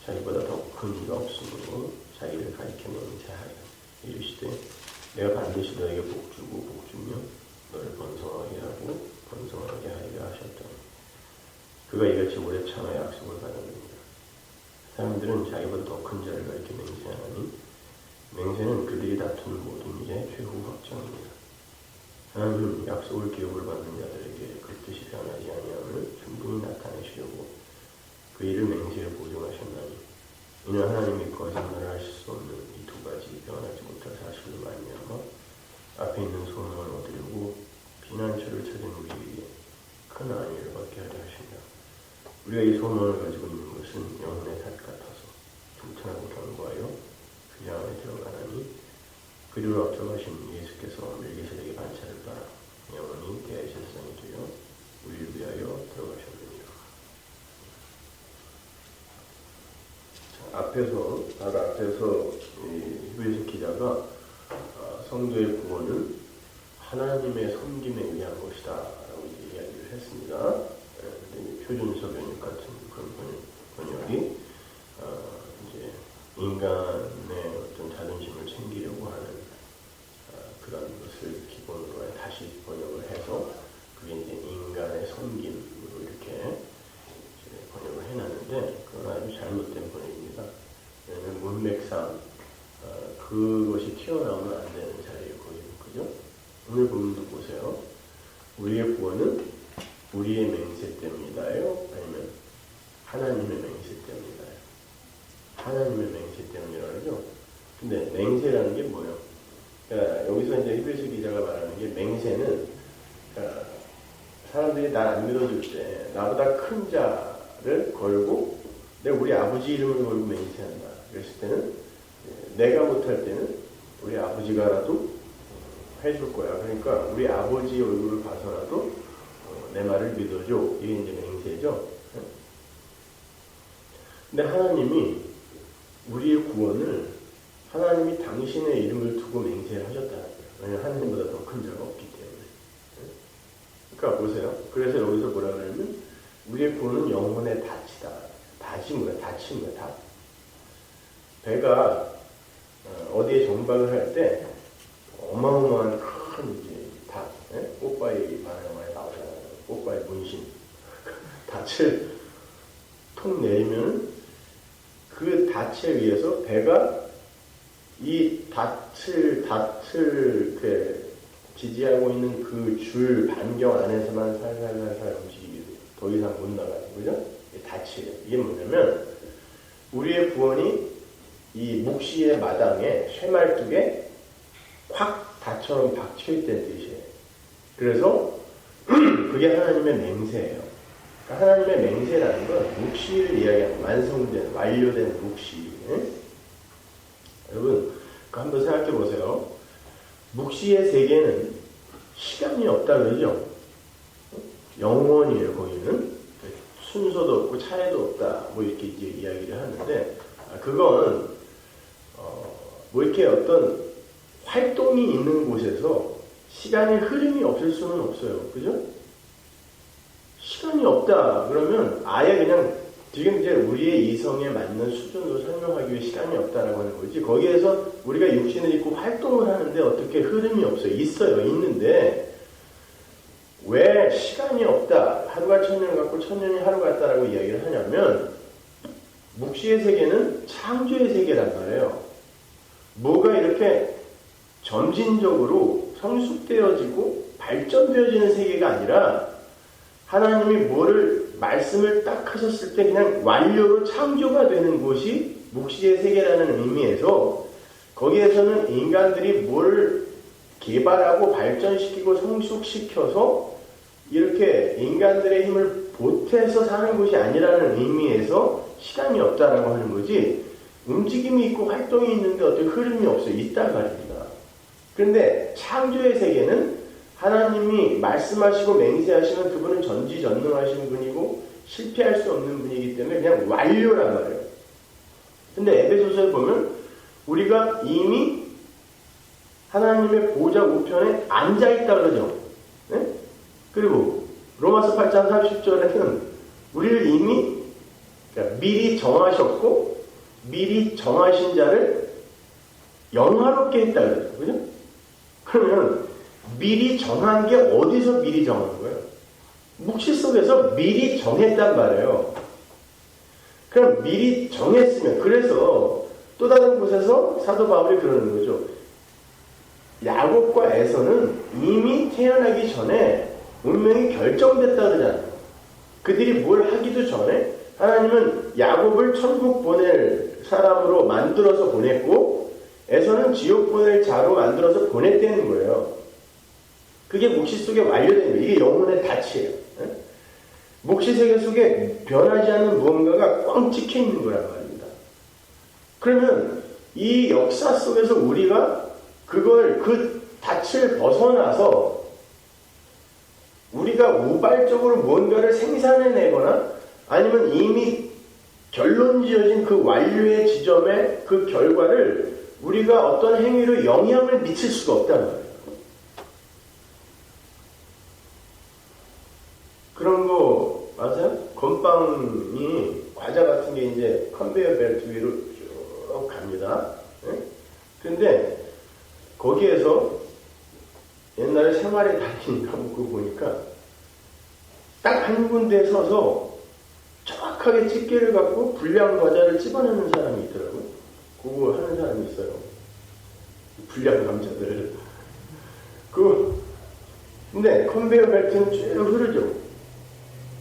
자기보다 더 큰 이가 없으므로 자기를 가리켜 맹세하여 이르시되 내가 반드시 너에게 복주고 복주며 너를 번성하게 하고 번성하게 하리라 하셨더니 그가 이같이 오래 참아 약속을 받았느니라. 사람들은 자기보다 더 큰 자를 가리켜 맹세하니 맹세는 그들이 다투는 모든 일의 최후 확정입니다. 하나님은 약속을 기업을 받는 자들에게 그 뜻이 변하지 아니함을 충분히 나타내시려고 그 일을 맹세에 보증하셨나니 이는 하나님이 거짓말을 하실 수 없는 이 두 가지 변하지 못할 사실로 말미암아 앞에 있는 소망을 얻으려고 피난처를 찾은 우리에게 큰 안위를 받게 하려 하신다. 우리가 이 소망을 가지고 있는 것은 영혼의 닷 같아서 튼튼하고 견고하여 그 안에 들어가나니 그리로 앞서가신 예수께서 멜기세덱의 반차를 따라 영원히 대제사장이 되어 우리를 위하여 들어가셨느니라. 바로 앞에서 히브리서 기자가 성도의 구원은 하나님의 섬김에 의한 것이다 라고 이야기를 했습니다. 표준서 번역 같은 그런 번역이 이제 인간의 어떤 자존심을 챙기려고 하는 그런 것을 기본으로 다시 번역을 해서 그게 이제 인간의 섬김으로 이렇게 번역을 해놨는데 그건 아주 잘못된 번역입니다. 왜냐하면 문맥상 그것이 튀어나오면 안 되는 자리에 거기는 그죠? 오늘 본문도 보세요. 우리의 구원은 우리의 맹세 때문이다요? 아니면 하나님의 맹세 때문이다요? 하나님의 맹세 때문이라고 하죠. 근데 맹세라는 게 뭐예요? 그러니까 여기서 이제 히브리서 기자가 말하는 게 맹세는 그러니까 사람들이 날 안 믿어줄 때 나보다 큰 자를 걸고 내가 우리 아버지 이름을 걸고 맹세한다. 그랬을 때는 내가 못할 때는 우리 아버지가라도 해줄 거야. 그러니까 우리 아버지 얼굴을 봐서라도 내 말을 믿어줘. 이게 이제 맹세죠. 근데 하나님이 우리의 구원을 하나님이 당신의 이름을 두고 맹세를 하셨다는 거예요. 왜냐하면 하나님보다 더 큰 자가 없기 때문에. 그러니까 보세요. 그래서 여기서 뭐라 그러냐면 우리의 구원은 영혼의 닻이다. 닻이 뭐야? 닻이 뭐야? 닻. 배가 어디에 정박을 할 때 어마어마한 큰 이제 닷, 꽃바위 바나나에 나오잖아요. 꽃바위 문신. 닻을 통 내리면 그 닻에 의해서 배가 이 닻을 이렇게 지지하고 있는 그 줄 반경 안에서만 살살살살 움직이게 돼요. 더 이상 못 나가죠. 그죠? 닻이에요. 이게 뭐냐면 우리의 구원이 이 묵시의 마당에 쇠말뚝에 확 닷처럼 박혀있다는 뜻이에요. 그래서 그게 하나님의 맹세예요. 그러니까 하나님의 맹세라는 건 묵시를 이야기하는 완성된, 완료된 묵시. 여러분 한번 생각해 보세요. 묵시의 세계는 시간이 없다 그러죠? 영원이에요. 거기는 순서도 없고 차이도 없다 뭐 이렇게 이제 이야기를 하는데 그건 뭐 이렇게 어떤 활동이 있는 곳에서 시간의 흐름이 없을 수는 없어요. 그죠? 시간이 없다 그러면 아예 그냥 지금 이제 우리의 이성에 맞는 수준으로 설명하기 위해 시간이 없다라고 하는 거지. 거기에서 우리가 육신을 입고 활동을 하는데 어떻게 흐름이 없어요? 있어요. 있는데 왜 시간이 없다. 하루가 천년 같고 천년이 하루 같다라고 이야기를 하냐면 묵시의 세계는 창조의 세계란 말이에요. 뭐가 이렇게 점진적으로 성숙되어지고 발전되어지는 세계가 아니라 하나님이 말씀을 딱 하셨을 때 그냥 완료로 창조가 되는 곳이 묵시의 세계라는 의미에서 거기에서는 인간들이 뭘 개발하고 발전시키고 성숙시켜서 이렇게 인간들의 힘을 보태서 사는 곳이 아니라는 의미에서 시간이 없다라고 하는 거지 움직임이 있고 활동이 있는데 어떻게 흐름이 없어요. 있단 말입니다. 그런데 창조의 세계는 하나님이 말씀하시고 맹세하시면 그분은 전지전능하신 분이고 실패할 수 없는 분이기 때문에 그냥 완료란 말이에요. 근데 에베소서에 보면 우리가 이미 하나님의 보좌 우편에 앉아있다 그러죠. 네? 그리고 로마서 8장 30절에는 우리를 이미 그러니까 미리 정하셨고 미리 정하신 자를 영화롭게 했다 그랬죠. 그죠? 그러면 미리 정한 게 어디서 미리 정한 거예요? 묵시 속에서 미리 정했단 말이에요. 그럼 미리 정했으면, 그래서 또 다른 곳에서 사도 바울이 그러는 거죠. 야곱과 에서는 이미 태어나기 전에 운명이 결정됐다 그러잖아요. 그들이 뭘 하기도 전에 하나님은 야곱을 천국 보낼 사람으로 만들어서 보냈고, 에서는 지옥 보낼 자로 만들어서 보냈다는 거예요. 그게 묵시 속에 완료된 거예요. 이게 영혼의 닻이에요. 묵시 세계 속에 변하지 않는 무언가가 꽝 찍혀 있는 거란 말입니다. 그러면 이 역사 속에서 우리가 그걸, 그 닻을 벗어나서 우리가 우발적으로 무언가를 생산해내거나 아니면 이미 결론 지어진 그 완료의 지점의 그 결과를 우리가 어떤 행위로 영향을 미칠 수가 없다는 거예요. 그런 거 맞아요? 건빵이 과자 같은 게 이제 컨베이어 벨트 위로 쭉 갑니다. 근데 거기에서 옛날에 생활의 달인가 그거 보니까 딱 한 군데에 서서 정확하게 집게를 갖고 불량 과자를 찝어내는 사람이 있더라고요. 그거 하는 사람이 있어요. 불량 감자들. 근데 컨베이어 벨트는 쭉 흐르죠.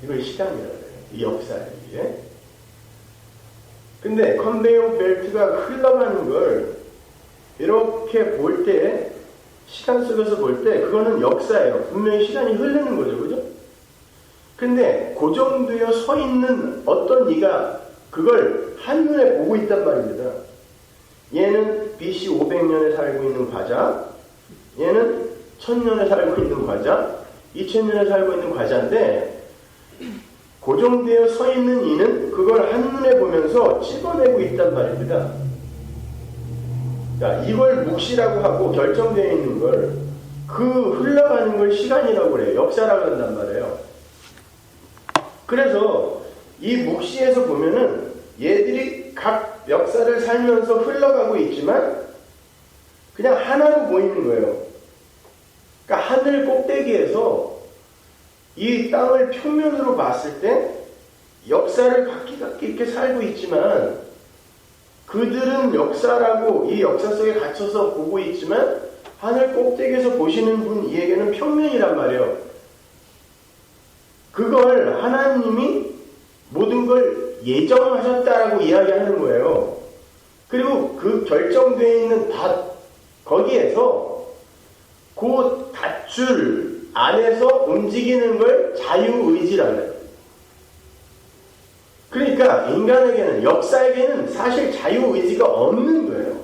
이걸 시간이라고 해요. 이 역사에. 근데 컨베이어 벨트가 흘러가는 걸 이렇게 볼 때, 시간 속에서 볼 때 그거는 역사예요. 분명히 시간이 흐르는 거죠. 그죠? 근데 고정되어 서 있는 어떤 이가 그걸 한눈에 보고 있단 말입니다. 얘는 BC 500년에 살고 있는 과자, 얘는 1000년에 살고 있는 과자, 2000년에 살고 있는 과자인데 고정되어 서 있는 이는 그걸 한눈에 보면서 찝어내고 있단 말입니다. 자, 이걸 묵시라고 하고 결정되어 있는 걸, 그 흘러가는 걸 시간이라고 그래요. 역사라고 한단 말이에요. 그래서 이 묵시에서 보면은 얘들이 각 역사를 살면서 흘러가고 있지만 그냥 하나로 보이는 거예요. 그러니까 하늘 꼭대기에서 이 땅을 평면으로 봤을 때 역사를 각기 이렇게 살고 있지만 그들은 역사라고 이 역사 속에 갇혀서 보고 있지만 하늘 꼭대기에서 보시는 분 이에게는 평면이란 말이에요. 그걸 하나님이 모든 걸 예정하셨다라고 이야기하는 거예요. 그리고 그 결정되어 있는 닷, 거기에서 그 닷줄 안에서 움직이는 걸 자유의지라고 해요. 그러니까 인간에게는, 역사에게는 사실 자유의지가 없는 거예요.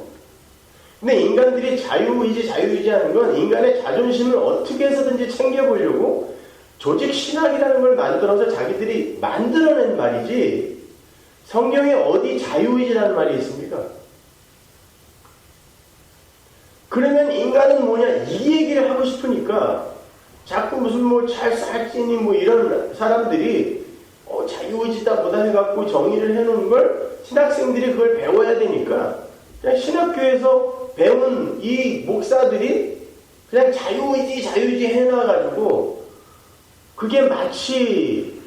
근데 인간들이 자유의지 하는 건 인간의 자존심을 어떻게 해서든지 챙겨보려고 조직 신학이라는 걸 만들어서 자기들이 만들어낸 말이지, 성경에 어디 자유의지라는 말이 있습니까? 그러면 인간은 뭐냐, 이 얘기를 하고 싶으니까 자꾸 무슨 뭐 찰스 할지니 뭐 이런 사람들이 자유의지다 보다 해갖고 정의를 해놓은 걸 신학생들이 그걸 배워야 되니까 그냥 신학교에서 배운 이 목사들이 그냥 자유의지 해놔가지고 그게 마치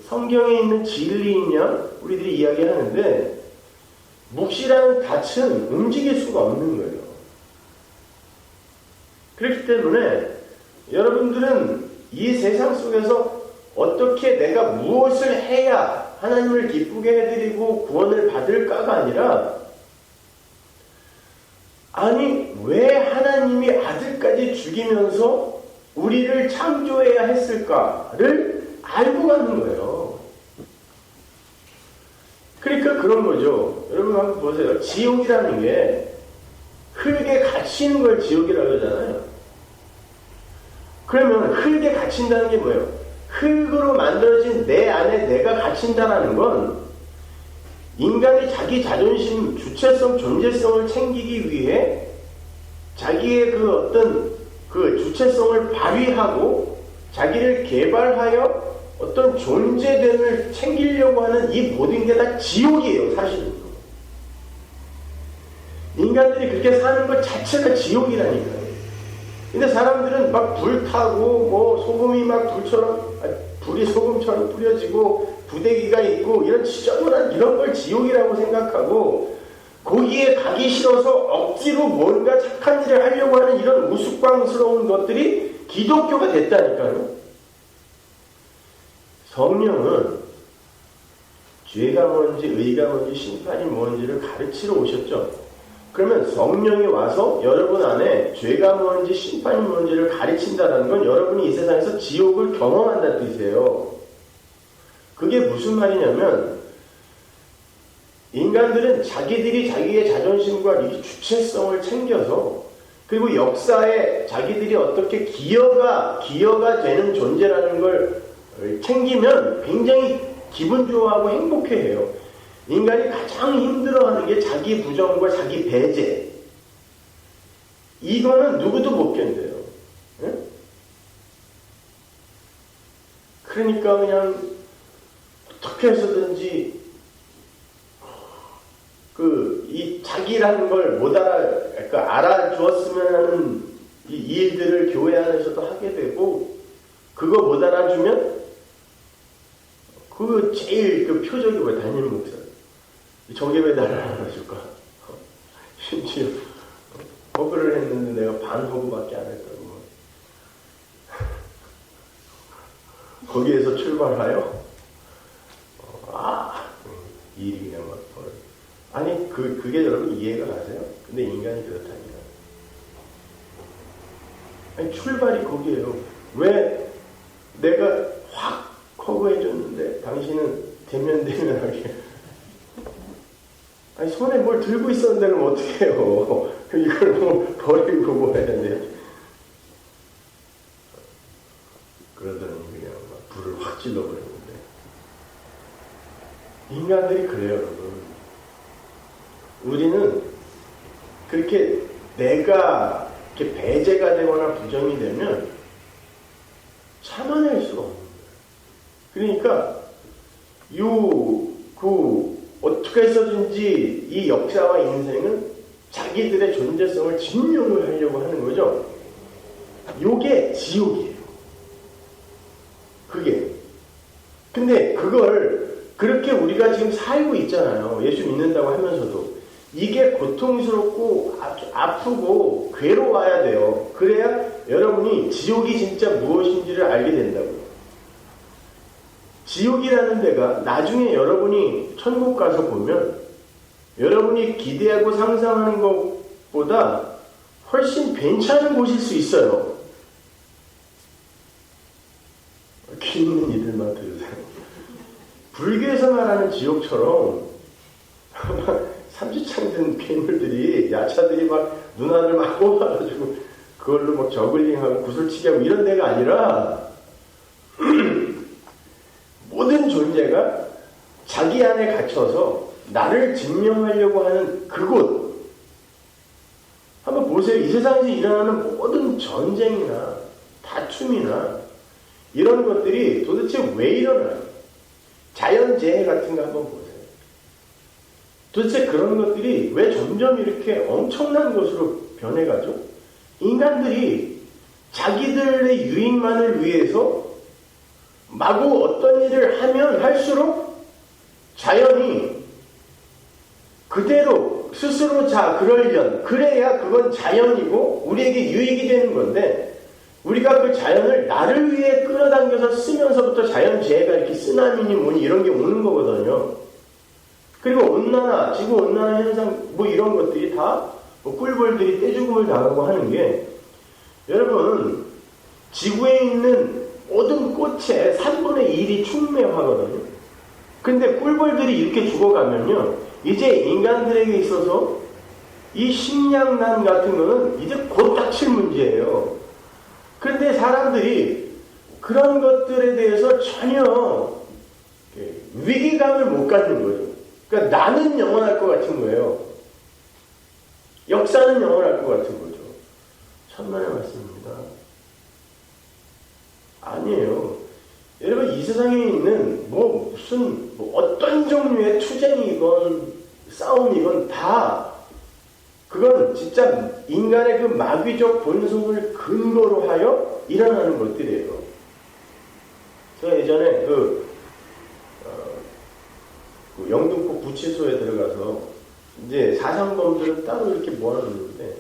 성경에 있는 진리인 양 우리들이 이야기하는데, 묵시라는 닻은 움직일 수가 없는 거예요. 그렇기 때문에 여러분들은 이 세상 속에서 어떻게 내가 무엇을 해야 하나님을 기쁘게 해드리고 구원을 받을까가 아니라, 아니 왜 하나님이 아들까지 죽이면서 우리를 창조해야 했을까를 알고 가는 거예요. 그러니까 그런 거죠. 여러분 한번 보세요. 지옥이라는 게 흙에 갇히는 걸 지옥이라고 하잖아요. 그러면 흙에 갇힌다는 게 뭐예요? 흙으로 만들어진 내 안에 내가 갇힌다는 건 인간이 자기 자존심, 주체성, 존재성을 챙기기 위해 자기의 그 어떤 그 주체성을 발휘하고 자기를 개발하여 어떤 존재됨을 챙기려고 하는 이 모든 게 다 지옥이에요, 사실은. 인간들이 그렇게 사는 것 자체가 지옥이라니까요. 근데 사람들은 막 불타고 뭐 소금이 막 불이 소금처럼 뿌려지고 부대기가 있고 이런 지저분한 이런 걸 지옥이라고 생각하고 거기에 가기 싫어서 억지로 뭔가 착한 일을 하려고 하는 이런 우스꽝스러운 것들이 기독교가 됐다니까요. 성령은 죄가 뭔지 의가 뭔지 심판이 뭔지를 가르치러 오셨죠. 그러면 성령이 와서 여러분 안에 죄가 뭔지 심판이 뭔지를 가르친다는 건 여러분이 이 세상에서 지옥을 경험한다는 뜻이에요. 그게 무슨 말이냐면 인간들은 자기들이 자기의 자존심과 이 주체성을 챙겨서 그리고 역사에 자기들이 어떻게 기여가 되는 존재라는 걸 챙기면 굉장히 기분 좋아하고 행복해해요. 인간이 가장 힘들어하는 게 자기 부정과 자기 배제. 이거는 누구도 못 견뎌요. 네? 그러니까 그냥 어떻게 해서든지 이 자기라는 걸 못 알아주었으면 하는 이 일들을 교회 안에서도 하게 되고 그거 못 알아주면 그 제일 표적이 뭐야? 담임 목사. 정예배 나를 알아줄까? 심지어 허그를 했는데 내가 반 허그밖에 안 했다고. 거기에서 출발하여 이 일이 그냥 막 벌어져. 아니 그게 여러분 이해가 가세요? 근데 인간이 그렇다니까. 아니 출발이 거기에요. 왜 내가 확 허그해줬는데 당신은 대면대면하게 아니 손에 뭘 들고 있었는데 그럼 어떻게 해요? 이걸 뭐 버리고 뭐 해야 돼? 그러더니 그냥 막 불을 확 질러버렸는데 인간들이 그래요 여러분. 우리는 그렇게 내가 이렇게 배제가 되거나 부정이 되면 참아낼 수가 없는 거예요. 그러니까 어떻게 해서든지 이 역사와 인생은 자기들의 존재성을 증명을 하려고 하는 거죠. 요게 지옥이에요. 그게. 근데 그걸 그렇게 우리가 지금 살고 있잖아요. 예수 믿는다고 하면서도. 이게 고통스럽고 아프고 괴로워야 돼요. 그래야 여러분이 지옥이 진짜 무엇인지를 알게 된다고요. 지옥이라는 데가 나중에 여러분이 천국 가서 보면 여러분이 기대하고 상상하는 것보다 훨씬 괜찮은 곳일 수 있어요. 귀 있는 이들만 들으세요. 불교에서 말하는 지옥처럼 삼지창된 괴물들이 야차들이 막 눈알을 막 뽑아가지고 그걸로 막 저글링하고 구슬치기 하고 이런 데가 아니라 모든 존재가 자기 안에 갇혀서 나를 증명하려고 하는 그곳. 한번 보세요. 이 세상에서 일어나는 모든 전쟁이나 다툼이나 이런 것들이 도대체 왜 일어나요? 자연재해 같은 거 한번 보세요. 도대체 그런 것들이 왜 점점 이렇게 엄청난 것으로 변해가죠? 인간들이 자기들의 유익만을 위해서 마구 어떤 일을 하면 할수록 자연이 그대로 스스로 그러려면 그래야 그건 자연이고 우리에게 유익이 되는 건데 우리가 그 자연을 나를 위해 끌어당겨서 쓰면서부터 자연재해가 이렇게 쓰나미니 뭐니 이런 게 오는 거거든요. 그리고 온난화, 지구온난화 현상 뭐 이런 것들이 다 꿀벌들이 떼죽음을 당하고 하는 게 여러분 지구에 있는 모든 꽃의 3분의 1이 충매화거든요. 근데 꿀벌들이 이렇게 죽어가면요. 이제 인간들에게 있어서 이 식량난 같은 거는 이제 곧 닥칠 문제예요. 그런데 사람들이 그런 것들에 대해서 전혀 위기감을 못 갖는 거예요. 그러니까 나는 영원할 것 같은 거예요. 역사는 영원할 것 같은 거죠. 천만의 말씀입니다. 아니에요. 여러분 이 세상에 있는 무슨 어떤 종류의 투쟁이건 싸움이건 다 그건 진짜 인간의 그 마귀적 본성을 근거로 하여 일어나는 것들이에요. 제가 예전에 그 영등포 구치소에 들어가서 이제 사상범들은 따로 이렇게 모아놓는데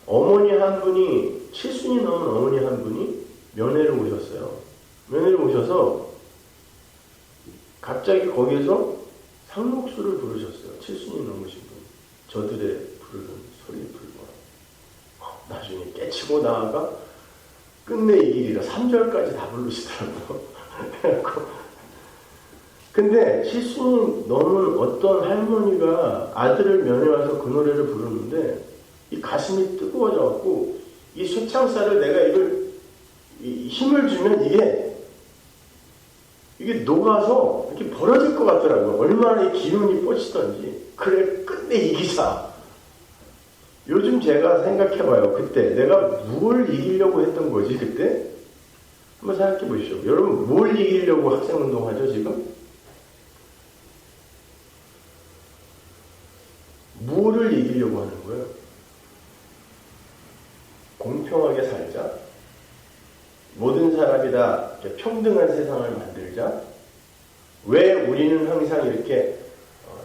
어머니 한 분이 7순이 넘은 어머니 한 분이 면회를 오셨어요. 면회를 오셔서 갑자기 거기에서 상록수를 부르셨어요. 7순이 넘으신 분. 저들의 부르는 소리에 불과 나중에 깨치고 나아가 끝내 이 길이라 3절까지 다 부르시더라고요. 근데 7순이 넘은 어떤 할머니가 아들을 면회 와서 그 노래를 부르는데 이 가슴이 뜨거워져갖고 이 쇠창살을 내가 이걸 힘을 주면 이게 녹아서 이렇게 벌어질 것 같더라고요. 얼마나 이 기운이 뻗치던지. 그래 끝내 이기자. 요즘 제가 생각해봐요. 그때 내가 뭘 이기려고 했던 거지 그때? 한번 생각해 보시죠. 여러분 뭘 이기려고 학생운동하죠 지금? 뭐를 이기려고 하는 거예요? 공평하게 살자. 모든 사람이 다 평등한 세상을 만들자. 왜 우리는 항상 이렇게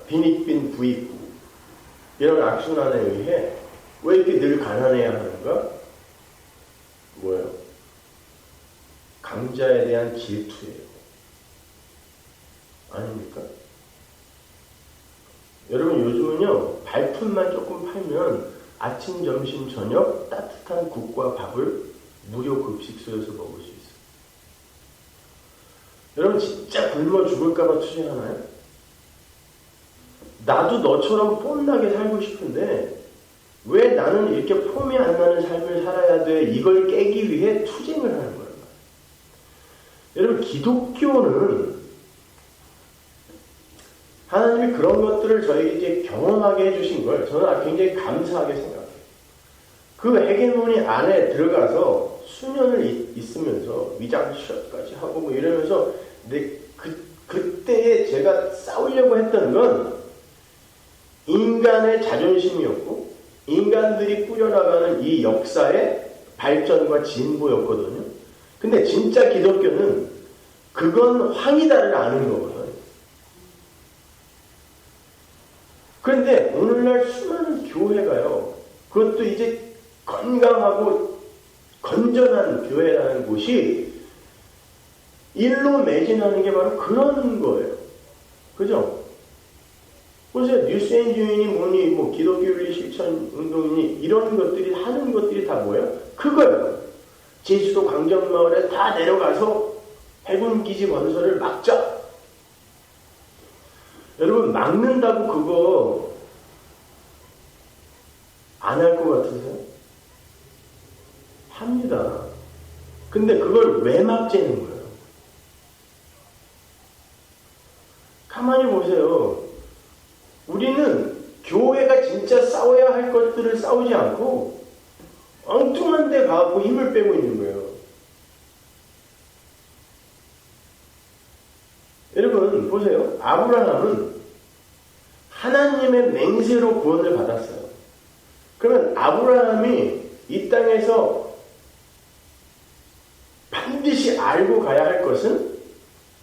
빈익빈 부익부 이런 악순환에 의해 왜 이렇게 늘 가난해야 하는가? 뭐예요? 강자에 대한 질투예요. 아닙니까? 여러분 요즘은요 발품만 조금 팔면 아침, 점심, 저녁 따뜻한 국과 밥을 무료 급식소에서 먹을 수 있어요. 여러분 진짜 굶어 죽을까봐 투쟁하나요? 나도 너처럼 뽐나게 살고 싶은데 왜 나는 이렇게 폼이 안 나는 삶을 살아야 돼? 이걸 깨기 위해 투쟁을 하는 거예요. 여러분 기독교는 하나님이 그런 것들을 저에게 이제 경험하게 해주신 걸 저는 굉장히 감사하게 생각해요. 그 헤게모니 안에 들어가서 수년을 있으면서 위장 취업까지 하고 뭐 이러면서 그때에 제가 싸우려고 했던 건 인간의 자존심이었고 인간들이 꾸려나가는 이 역사의 발전과 진보였거든요. 근데 진짜 기독교는 그건 황이다를 아는 거거든요. 그런데 오늘날 수많은 교회가요. 그것도 이제 건강하고 건전한 교회라는 곳이 일로 매진하는 게 바로 그런 거예요. 그죠? 보세요. 뉴스엔듀인이 뭐니, 뭐 기독교윤리 실천 운동이니 이런 것들이 하는 것들이 다 뭐예요? 그거예요. 제주도 강정마을에 다 내려가서 해군기지 건설을 막자. 여러분 막는다고 그거 안 할 것 같으세요? 합니다. 근데 그걸 왜 막자는 거예요? 가만히 보세요. 우리는 교회가 진짜 싸워야 할 것들을 싸우지 않고 엉뚱한 데 가고 힘을 빼고 있는 거예요. 여러분 보세요. 아브라함은 하나님의 맹세로 구원을 받았어요. 그러면 아브라함이 이 땅에서 반드시 알고 가야 할 것은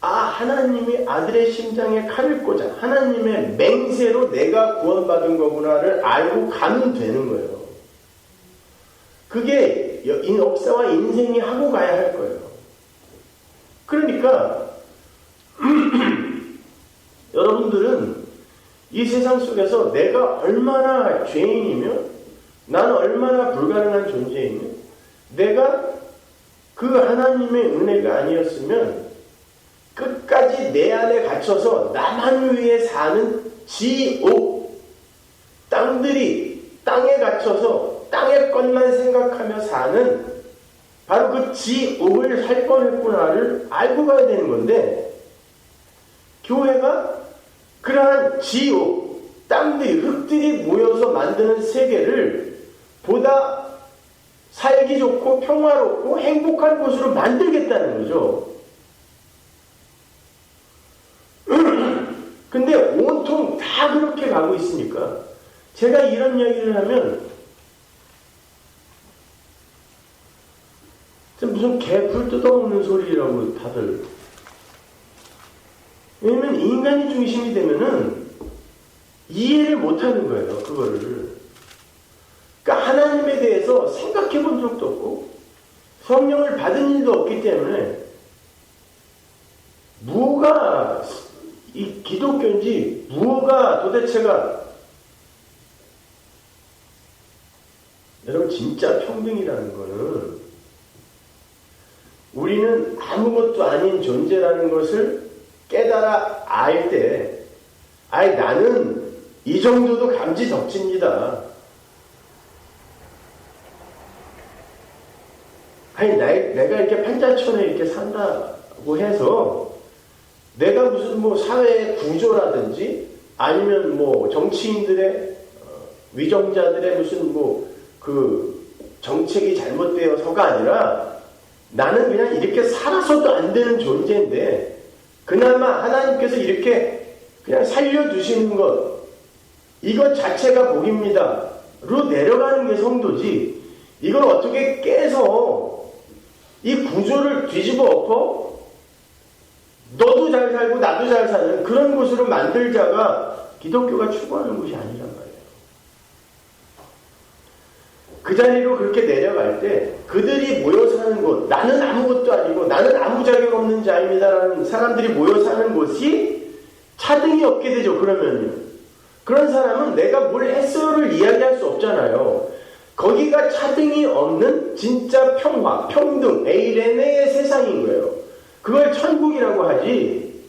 하나님이 아들의 심장에 칼을 꽂아 하나님의 맹세로 내가 구원받은 거구나를 알고 가면 되는 거예요. 그게 이 역사와 인생이 하고 가야 할 거예요. 그러니까 여러분들은 이 세상 속에서 내가 얼마나 죄인이며 나는 얼마나 불가능한 존재이며 내가 그 하나님의 은혜가 아니었으면 끝까지 내 안에 갇혀서 나만 위해 사는 지옥 땅들이 땅에 갇혀서 땅의 것만 생각하며 사는 바로 그 지옥을 살 뻔했구나를 알고 가야 되는 건데 교회가 그러한 지옥 땅들이 흙들이 모여서 만드는 세계를 보다 살기 좋고 평화롭고 행복한 곳으로 만들겠다는 거죠. 근데 온통 다 그렇게 가고 있으니까 제가 이런 이야기를 하면 무슨 개풀 뜯어먹는 소리라고 다들. 왜냐면 인간이 중심이 되면은 이해를 못하는 거예요, 그거를. 그러니까 하나님에 대해서 생각해 본 적도 없고 성령을 받은 일도 없기 때문에 무엇가 이 기독교인지 무엇가 도대체가 여러분 진짜 평등이라는 거는 우리는 아무것도 아닌 존재라는 것을 깨달아 알 때 아이 나는 이 정도도 감지덕지입니다. 아니 내가 이렇게 판자촌에 이렇게 산다고 해서 내가 무슨 뭐 사회의 구조라든지 아니면 뭐 정치인들의 위정자들의 무슨 뭐 그 정책이 잘못되어서가 아니라 나는 그냥 이렇게 살아서도 안 되는 존재인데 그나마 하나님께서 이렇게 그냥 살려주시는 것 이것 자체가 복입니다. 로 내려가는 게 성도지 이걸 어떻게 깨서 이 구조를 뒤집어 엎어 너도 잘 살고 나도 잘 사는 그런 곳으로 만들자가 기독교가 추구하는 것이 아니란 말이에요. 그 자리로 그렇게 내려갈 때 그들이 모여 사는 곳 나는 아무것도 아니고 나는 아무 자격 없는 자입니다라는 사람들이 모여 사는 곳이 차등이 없게 되죠. 그러면요. 그런 사람은 내가 뭘 했어요를 이야기할 수 없잖아요. 거기가 차등이 없는 진짜 평화, 평등, 에이레네의 세상인 거예요. 그걸 천국이라고 하지.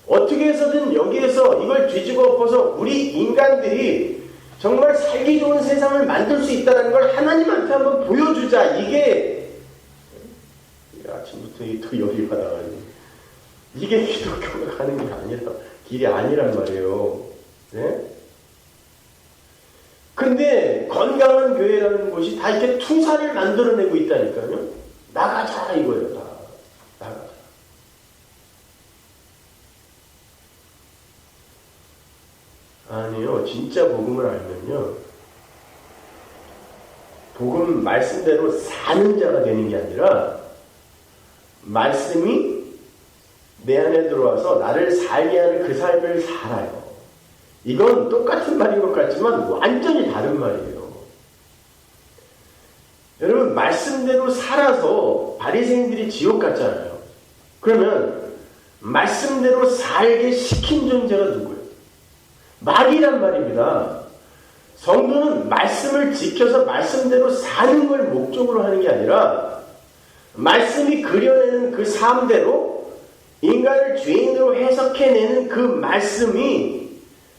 어떻게 해서든 여기에서 이걸 뒤집어 엎어서 우리 인간들이 정말 살기 좋은 세상을 만들 수 있다는 걸 하나님한테 한번 보여주자. 이게 아침부터 또 열이 받아가지고 이게 기독교가 가는 게 아니라 길이 아니란 말이에요. 네? 근데 건강한 교회라는 곳이 다 이렇게 투사를 만들어내고 있다니까요. 나가자 이거예요. 나가자. 아니요. 진짜 복음을 알면요. 복음 말씀대로 사는 자가 되는 게 아니라 말씀이 내 안에 들어와서 나를 살게 하는 그 삶을 살아요. 이건 똑같은 말인 것 같지만 완전히 다른 말이에요. 여러분 말씀대로 살아서 바리새인들이 지옥 갔잖아요. 그러면 말씀대로 살게 시킨 존재가 누구예요? 말이란 말입니다. 성도는 말씀을 지켜서 말씀대로 사는 걸 목적으로 하는 게 아니라 말씀이 그려내는 그 삶대로 인간을 죄인으로 해석해내는 그 말씀이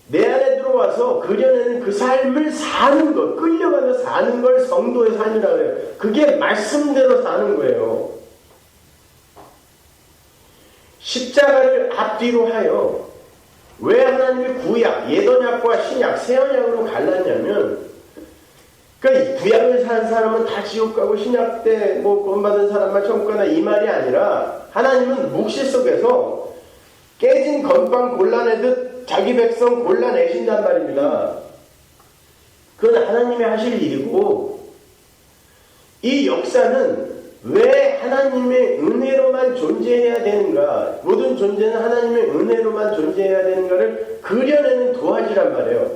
내 안에 들어와서 그려내는 그 삶을 사는 것, 끌려가서 사는 걸 성도의 삶이라고 해요. 그게 말씀대로 사는 거예요. 십자가를 앞뒤로 하여 왜 하나님이 구약, 옛언약과 신약, 새언약으로 갈랐냐면 그러니까 구약을 산 사람은 다 지옥 가고 신약 때 뭐 구원받은 사람만 천국 가나 이 말이 아니라 하나님은 묵시 속에서 깨진 건빵 골라내듯 자기 백성 골라내신단 말입니다. 그건 하나님이 하실 일이고 이 역사는 왜 하나님의 은혜로만 존재해야 되는가 모든 존재는 하나님의 은혜로만 존재해야 되는가를 그려내는 도화지란 말이에요.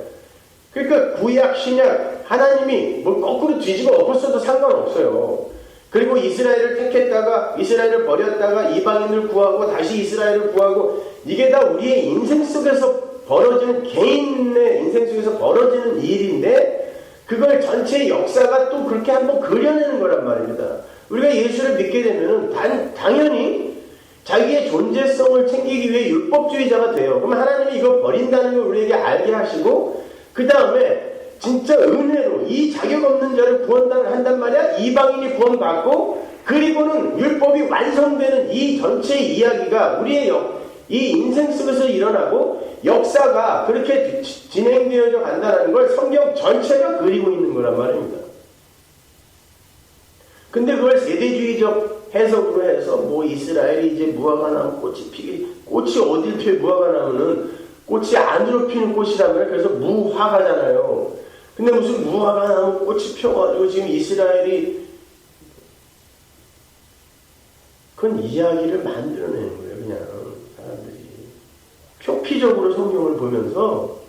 그러니까 구약, 신약 하나님이 뭐 거꾸로 뒤집어 엎었어도 상관없어요. 그리고 이스라엘을 택했다가 이스라엘을 버렸다가 이방인을 구하고 다시 이스라엘을 구하고 이게 다 우리의 인생 속에서 벌어지는 개인의 인생 속에서 벌어지는 일인데 그걸 전체 역사가 또 그렇게 한번 그려내는 거란 말입니다. 우리가 예수를 믿게 되면 당연히 자기의 존재성을 챙기기 위해 율법주의자가 돼요. 그럼 하나님이 이거 버린다는 걸 우리에게 알게 하시고 그 다음에 진짜 은혜로 이 자격 없는 자를 구원한단 말이야. 이방인이 구원받고 그리고는 율법이 완성되는 이 전체 이야기가 우리의 이 인생 속에서 일어나고 역사가 그렇게 진행되어져 간다는 걸 성경 전체가 그리고 있는 거란 말입니다. 근데 그걸 세대주의적 해석으로 해서 뭐 이스라엘이 이제 무화과 나무 꽃이 피기 꽃이 어딜 피해 무화과 나무는 꽃이 안으로 피는 꽃이라면 그래서 무화과잖아요. 근데 무슨 무화과 나무 꽃이 펴가지고 지금 이스라엘이 그건 이야기를 만들어내는 거예요. 그냥 사람들이 표피적으로 성경을 보면서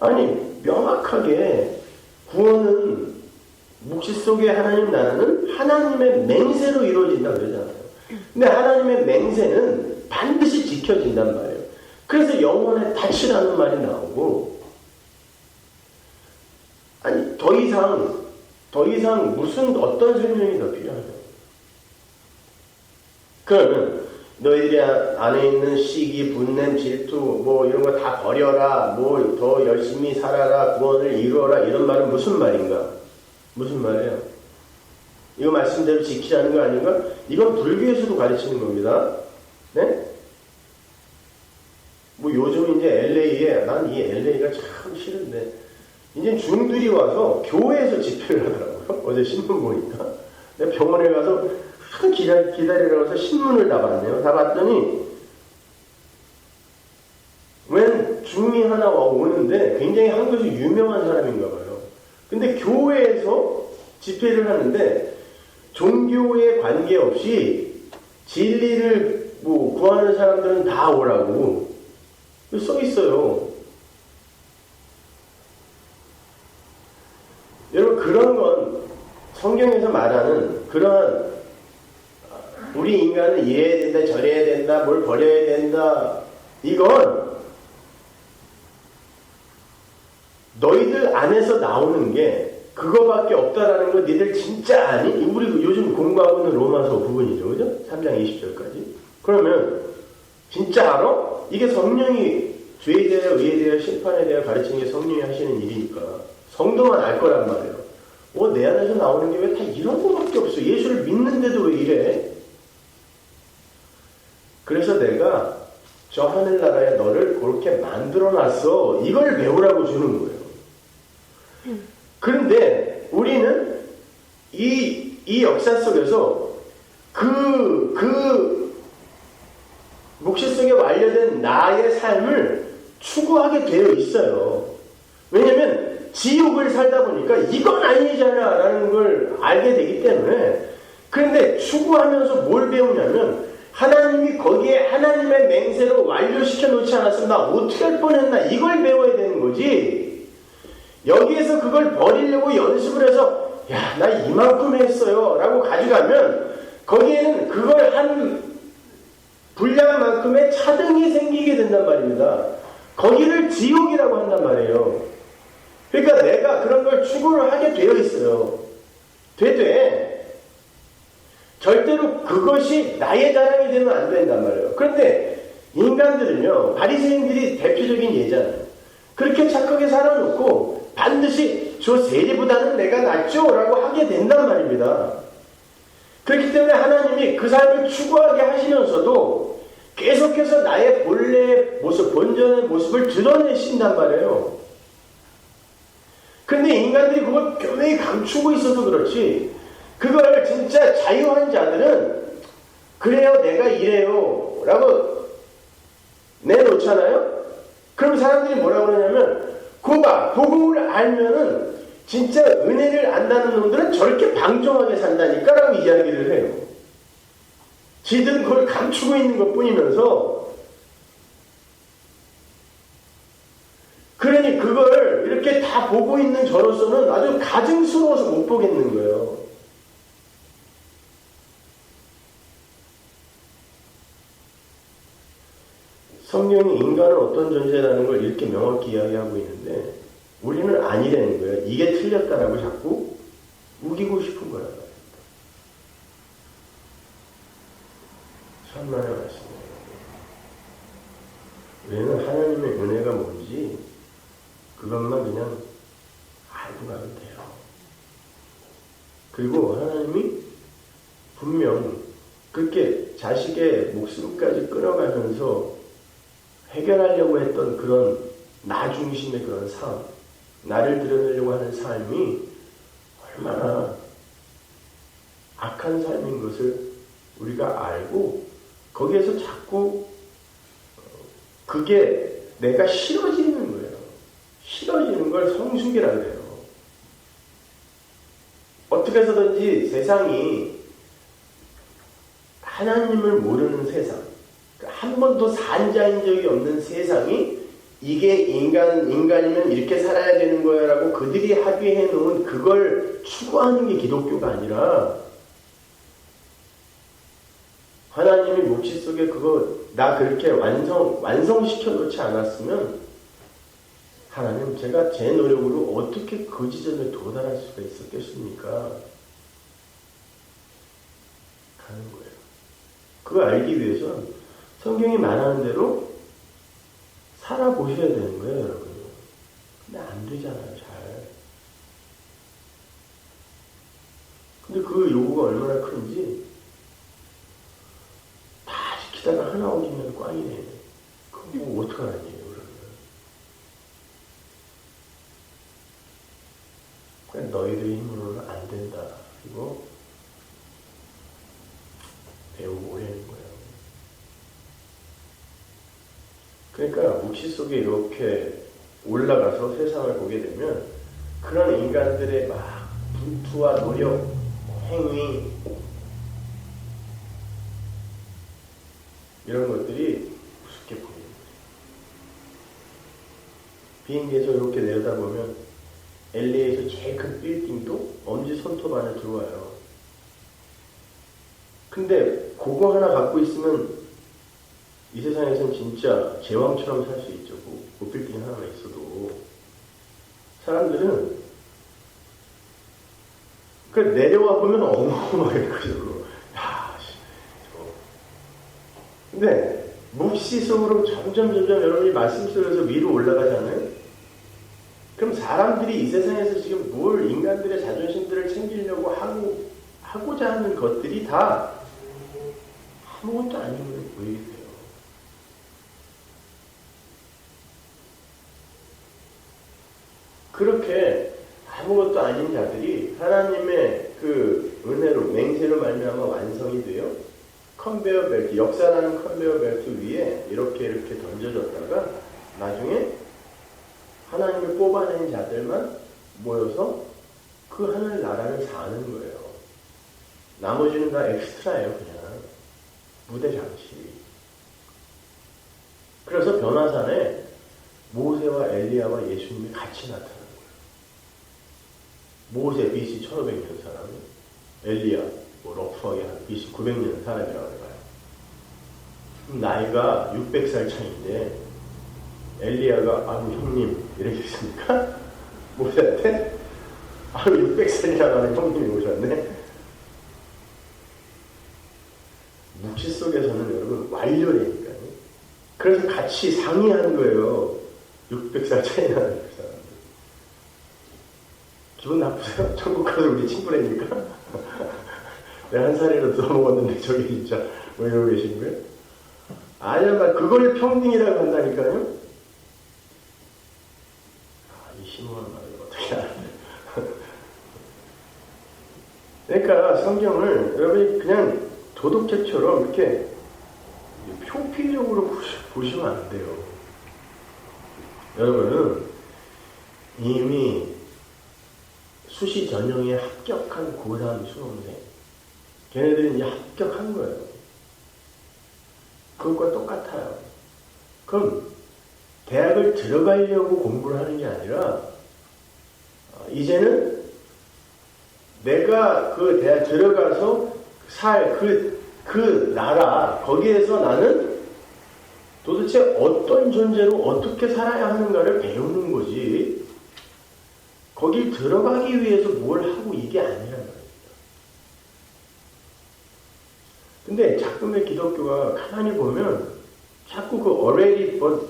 아니 명확하게 구원은 묵시 속의 하나님 나라는 하나님의 맹세로 이루어진다 그러잖아요. 근데 하나님의 맹세는 반드시 지켜진단 말이에요. 그래서 영혼의 닻이라는 말이 나오고 아니 더 이상 무슨 어떤 설명이 더 필요하죠? 그러면 너희들이 안에 있는 시기, 분냄, 질투 뭐 이런 거 다 버려라. 뭐 더 열심히 살아라. 구원을 이루어라. 이런 말은 무슨 말인가? 무슨 말이에요? 이거 말씀대로 지키라는 거 아닌가? 이건 불교에서도 가르치는 겁니다. 네? 뭐 요즘 이제 LA에 난 이 LA가 참 싫은데 이제 중들이 와서 교회에서 집회를 하더라고요. 어제 신문 보니까 내가 병원에 가서 기다리라고 해서 신문을 다 봤네요. 다 봤더니 웬 중이 하나 오는데 굉장히 한국에서 유명한 사람인가 봐요. 근데 교회에서 집회를 하는데 종교에 관계없이 진리를 뭐 구하는 사람들은 다 오라고 써 있어요. 여러분 그런 건 성경에서 말하는 그러한 우리 인간은 이래야 된다 저래야 된다 뭘 버려야 된다 이건 너희들 안에서 나오는 게 그거밖에 없다라는 거 니들 진짜 아니? 우리 요즘 공부하고 있는 로마서 부분이죠. 그죠? 3장 20절까지. 그러면 진짜 알아? 이게 성령이 죄에 대하여 의에 대하여 심판에 대하여 가르치는 게 성령이 하시는 일이니까 성도만 알 거란 말이에요. 내 안에서 나오는 게 왜 다 이런 거밖에 없어. 예수를 믿는데도 왜 이래? 그래서 내가 저 하늘나라에 너를 그렇게 만들어놨어. 이걸 배우라고 주는 거예요. 그런데 우리는 이 역사 속에서 그 묵시 속에 완료된 나의 삶을 추구하게 되어 있어요. 왜냐면 지옥을 살다 보니까 이건 아니잖아 라는 걸 알게 되기 때문에. 그런데 추구하면서 뭘 배우냐면 하나님이 거기에 하나님의 맹세로 완료시켜 놓지 않았으면 나 어떻게 할 뻔했나 이걸 배워야 되는 거지. 여기에서 그걸 버리려고 연습을 해서 야, 나 이만큼 했어요 라고 가져가면 거기에는 그걸 한 분량만큼의 차등이 생기게 된단 말입니다. 거기를 지옥이라고 한단 말이에요. 그러니까 내가 그런 걸 추구를 하게 되어 있어요. 되되 절대로 그것이 나의 자랑이 되면 안 된단 말이에요. 그런데 인간들은요, 바리새인들이 대표적인 예잖아요. 그렇게 착하게 살아놓고 반드시 저 세리보다는 내가 낫죠 라고 하게 된단 말입니다. 그렇기 때문에 하나님이 그 삶을 추구하게 하시면서도 계속해서 나의 본래의 모습, 본전의 모습을 드러내신단 말이에요. 근데 인간들이 그걸 교묘히 감추고 있어서 그렇지, 그걸 진짜 자유한 자들은 그래요, 내가 이래요 라고 내놓잖아요. 그럼 사람들이 뭐라고 그러냐면, 그거 복음을 알면은 진짜 은혜를 안다는 놈들은 저렇게 방종하게 산다니까 라고 이야기를 해요. 지들은 그걸 감추고 있는 것 뿐이면서, 그러니 그걸 이렇게 다 보고 있는 저로서는 아주 가증스러워서 못 보겠는 거예요. 성경이 인간은 어떤 존재라는 걸 이렇게 명확히 이야기하고 있는데 우리는 아니라는 거예요. 이게 틀렸다라고 자꾸 우기고 싶은 거란 말이에요. 천만의 말씀이에요. 우리는 하나님의 은혜가 뭔지 그것만 그냥 알고 가면 돼요. 그리고 하나님이 분명 그렇게 자식의 목숨까지 끊어가면서 해결하려고 했던 그런 나 중심의 그런 삶, 나를 드러내려고 하는 삶이 얼마나 악한 삶인 것을 우리가 알고 거기에서 자꾸 그게 내가 싫어지는 거예요. 싫어지는 걸 성숙이라고 해요. 어떻게 해서든지 세상이 하나님을 모르는 세상, 한 번도 산자인 적이 없는 세상이 이게 인간이면 이렇게 살아야 되는 거야 라고 그들이 합의해 놓은 그걸 추구하는 게 기독교가 아니라 하나님이 묵시 속에 그거 나 그렇게 완성시켜 놓지 않았으면 하나님 제가 제 노력으로 어떻게 그 지점에 도달할 수가 있었겠습니까? 하는 거예요. 그걸 알기 위해서는 성경이 말하는 대로 살아보셔야 되는 거예요, 여러분. 근데 안 되잖아요, 잘. 근데 그 요구가 얼마나 큰지 다 지키다가 하나 어기면 꽝이네. 그거 뭐 어떡하라는 얘기예요, 그러면. 그냥 너희들의 힘으로는 안 된다. 이거 배우고 오려는 거예요. 그러니까 묵시 속에 이렇게 올라가서 세상을 보게 되면 그런 인간들의 막 분투와 노력, 행위 이런 것들이 우습게 보이는 거예요. 비행기에서 이렇게 내려다보면 LA에서 제일 큰 빌딩도 엄지 손톱 안에 들어와요. 근데 그거 하나 갖고 있으면 이 세상에서는 진짜 제왕처럼 살 수 있죠. 그 빌딩 하나가 있어도. 사람들은 그 내려와 보면 어마어마하게 크죠. 야, 근데 묵시 속으로 점점 여러분이 말씀 속에서 위로 올라가잖아요. 그럼 사람들이 이 세상에서 지금 뭘 인간들의 자존심들을 챙기려고 하고자 하는 것들이 다 아무것도 아닌 걸로 보이게 돼요. 그렇게 아무것도 아닌 자들이 하나님의 그 은혜로 맹세로 말미암아 완성이 되어 컨베어 벨트, 역사라는 컨베어 벨트 위에 이렇게 던져졌다가 나중에 하나님을 뽑아낸 자들만 모여서 그 하늘 나라를 사는 거예요. 나머지는 다 엑스트라예요, 그냥. 무대 장치. 그래서 변화산에 모세와 엘리야와 예수님이 같이 나타나는 거예요. 모세 BC 1500년 사람, 엘리야 러프하게 한 BC 900년 사람이라고 해봐요. 나이가 600살 차이인데 엘리야가 아유 형님 이렇게 했습니까? 모세한테? 아유 600살이라고 하는 형님이 오셨네. 묵시 속에서는 여러분 완료라니까요. 그래서 같이 상의하는 거예요. 600살 차이 나는 그 사람들. 기분 나쁘세요? 천국 가서 우리 친구라니까? 내가 한 살이라도 더 먹었는데 저기 진짜 뭐 이러고 계신 거예요? 아니야, 그걸 평등이라고 한다니까요? 이 심오한 말을 어떻게 알아요? 그러니까 성경을 여러분이 그냥 도덕책처럼 이렇게 표피적으로 보시면 안 돼요. 여러분은 이미 수시 전형에 합격한 고3 수험생, 걔네들은 이제 합격한 거예요. 그것과 똑같아요. 그럼 대학을 들어가려고 공부를 하는 게 아니라 이제는 내가 그 대학 들어가서 살 그 나라 거기에서 나는 도대체 어떤 존재로 어떻게 살아야 하는가를 배우는 거지. 거기 들어가기 위해서 뭘 하고 이게 아니란 말입니다. 근데 자꾸의 기독교가 가만히 보면 자꾸 그 already but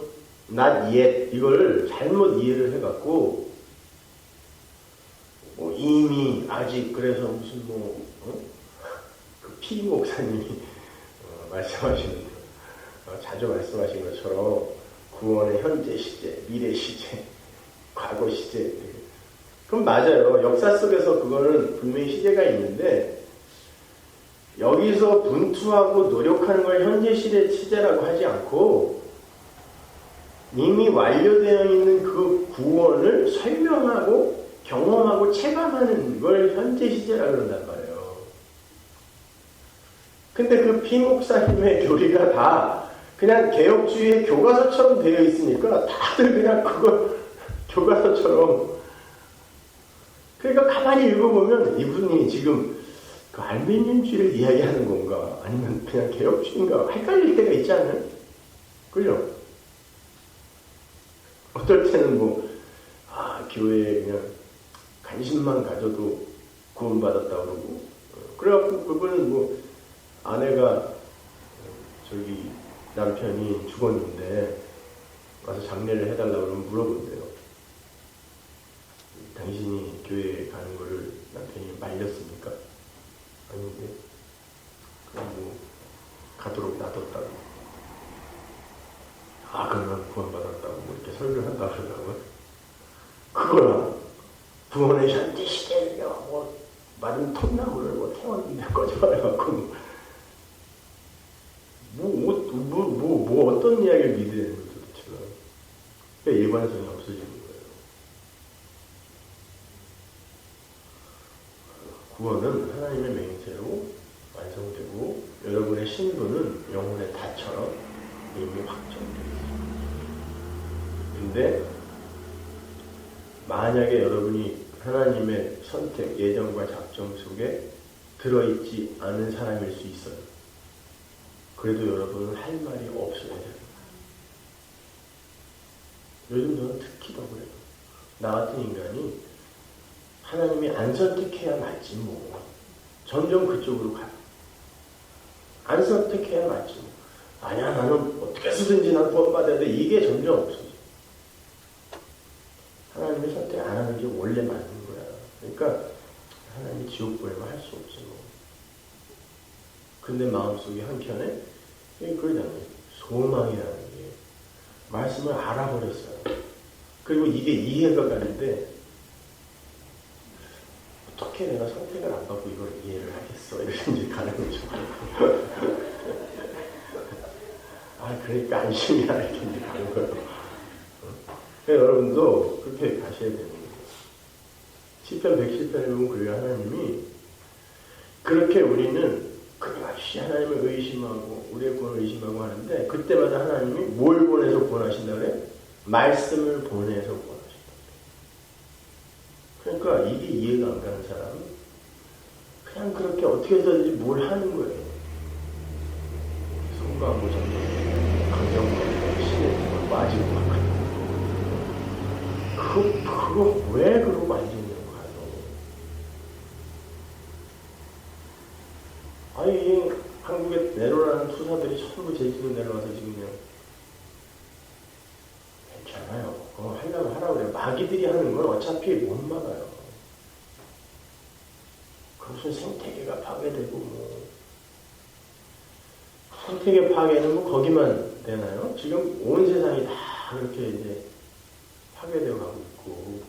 not yet 이걸 잘못 이해를 해갖고 뭐 이미 아직 그래서 무슨 그 피 목사님이 말씀하시는 자주 말씀하신 것처럼 구원의 현재 시제, 미래 시제, 과거 시제. 그럼 맞아요. 역사 속에서 그거는 분명히 시제가 있는데 여기서 분투하고 노력하는 걸 현재 시제라고 하지 않고 이미 완료되어 있는 그 구원을 설명하고 경험하고 체감하는 걸 현재 시제라 그런단 말이에요. 근데 그 피목사님의 교리가 다 그냥 개혁주의의 교과서처럼 되어 있으니까 다들 그냥 그걸 교과서처럼, 그러니까 가만히 읽어보면 이분이 지금 그 알미늄주의를 이야기하는 건가 아니면 그냥 개혁주의인가 헷갈릴 때가 있지 않아요? 그죠? 어떨 때는 교회에 그냥 관심만 가져도 구원받았다 그러고, 그래갖고 그분은 아내가 저기 남편이 죽었는데 와서 장례를 해달라고 그러면 물어본대요. 당신이 교회에 가는 거를 남편이 말렸습니까? 아닌데, 그럼 가도록 놔뒀다고. 그러면 구원받았다고 이렇게 설교를 한다고 그러더라고요. 그거랑 구원의 현재 시대를요, 마른 톱나무를 태웠는데 꺼져버려갖고, 어떤 이야기를 믿어야 되는 거죠, 도대체가. 그러니까 일관성이 없어지는 거예요. 구원은 하나님의 맹세로 완성되고, 여러분의 신분은 영혼의 다처럼 이미 확정되어 있습니다. 근데 만약에 여러분이 하나님의 선택, 예정과 작정 속에 들어있지 않은 사람일 수 있어요. 그래도 여러분은 할 말이 없어야 돼요. 요즘 저는 특히 더 그래요. 나 같은 인간이 하나님이 안 선택해야 맞지 점점 그쪽으로 가요. 안 선택해야 맞지 아니야, 나는 어떻게 해서든지 난 구원받아야 돼. 이게 점점 없어져. 하나님이 선택 안 하는 게 원래 맞는 거야. 그러니까 하나님이 지옥 보내면 할 수 없어요. 근데 마음속에 한켠에 그러잖아요. 소망이라는 게 말씀을 알아버렸어요. 그리고 이게 이해가 가는데 어떻게 내가 선택을 안 받고 이걸 이해를 하겠어? 이렇게 이제 가는 거죠. 그러니까 안심이야. 이렇게 이제 가는 거예요. 그러니까 여러분도 그렇게 가셔야 되는 거예요. 시편 110편에 보면 그래요. 하나님이 그렇게 우리는 끊임없이 하나님을 의심하고 우리의 구원을 의심하고 하는데, 그때마다 하나님이 뭘 보내서 구원하신다 그래? 말씀을 보내서 구원하신다. 그러니까 이게 이해가 안 가는 사람은 그냥 그렇게 어떻게 해서든지 뭘 하는 거예요. 성과하고 강경하고 신의 빠지고 그거 왜 그러고 앉아있는 거예요? 이 한국에 내로라는 투사들이 전부 제주도 내려와서 지금 그냥 괜찮아요. 그거 하려면 하라고 그래요. 마귀들이 하는 건 어차피 못 막아요. 그 무슨 생태계가 파괴되고 생태계 파괴는 거기만 되나요? 지금 온 세상이 다 그렇게 이제 파괴되어 가고 있고,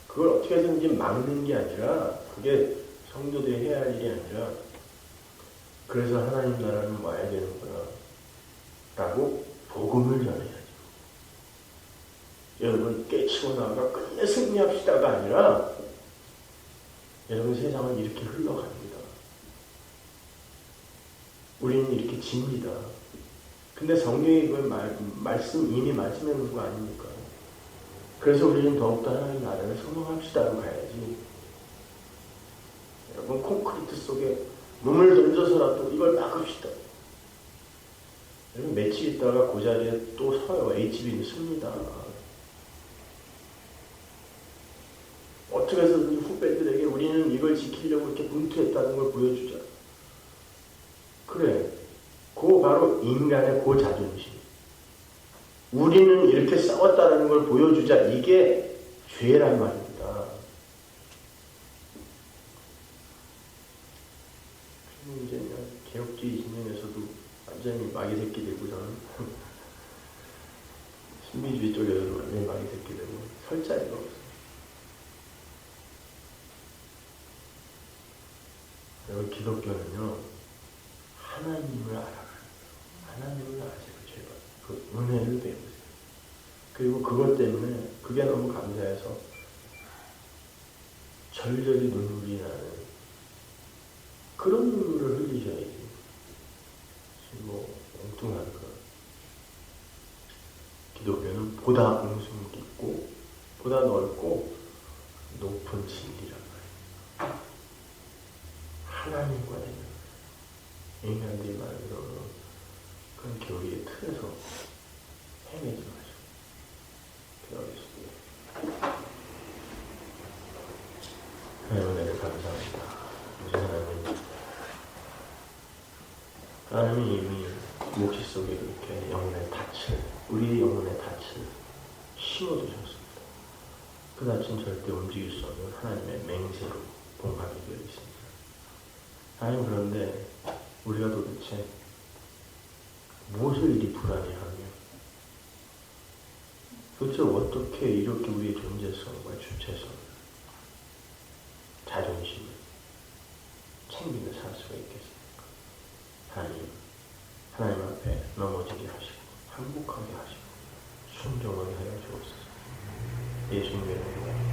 그걸 어떻게 해서든지 막는 게 아니라, 그게 성도들이 해야 할 일이 아니라, 그래서 하나님 나라는 와야 되는구나 라고 복음을 전해야죠. 여러분 깨치고 나가 끝내 승리합시다가 아니라, 여러분 세상은 이렇게 흘러갑니다. 우리는 이렇게 집니다. 근데 성경이 그걸 이미 말씀해 놓은 거 아닙니까? 그래서 우리는 더욱더 하나님 나라를 소망합시다로 가야지. 여러분 콘크리트 속에 몸을 던져서라도 이걸 막읍시다. 여러분 며칠 있다가 그 자리에 또 서요. HB는 씁니다. 어떻게 해서든지 후배들에게 우리는 이걸 지키려고 이렇게 분투했다는 걸 보여주자. 그래. 그거 바로 인간의 그 자존심. 우리는 이렇게 싸웠다는 걸 보여주자. 이게 죄란 말입니다. 이제 개혁주의 진영에서도 완전히 마귀 새끼 되고, 저는 신비주의 쪽에서도 완전히 마귀 새끼 되고 설 자리가 없어요. 여러분 기독교는요, 하나님을 알아가요. 하나님을 아세요, 제발. 은혜를 배우세요. 그리고 그것 때문에 그게 너무 감사해서 절절히 눈물이 나는 그런 눈물을 흘리셔야지. 뭐 엉뚱한 거. 기독교는 보다 웅숭 깊고 보다 넓고 높은 진리란 말이에요. 하나님과 되는 인간들이 만들어놓은 그런 교리의 틀에서 헤매지 마시고 기도하겠습니다. 하나님 은혜를 감사합니다. 하나님이 이미 묵시 속에 그렇게 영혼의 닻을, 우리의 영혼의 닻을 심어두셨습니다. 그 닻은 절대 움직일 수 없는 하나님의 맹세로 봉합이 되어 있습니다. 하나님, 그런데 우리가 도대체 무엇을 이리 불안해하며 도대체 어떻게 이렇게 우리의 존재성과 주체성을, 자존심을 챙기며 살 수가 있겠습니까? 하나님 앞에 넘어지게 하시고 항복하게 하시고 순종하게 하여 주옵소서. 예수님의 이름으로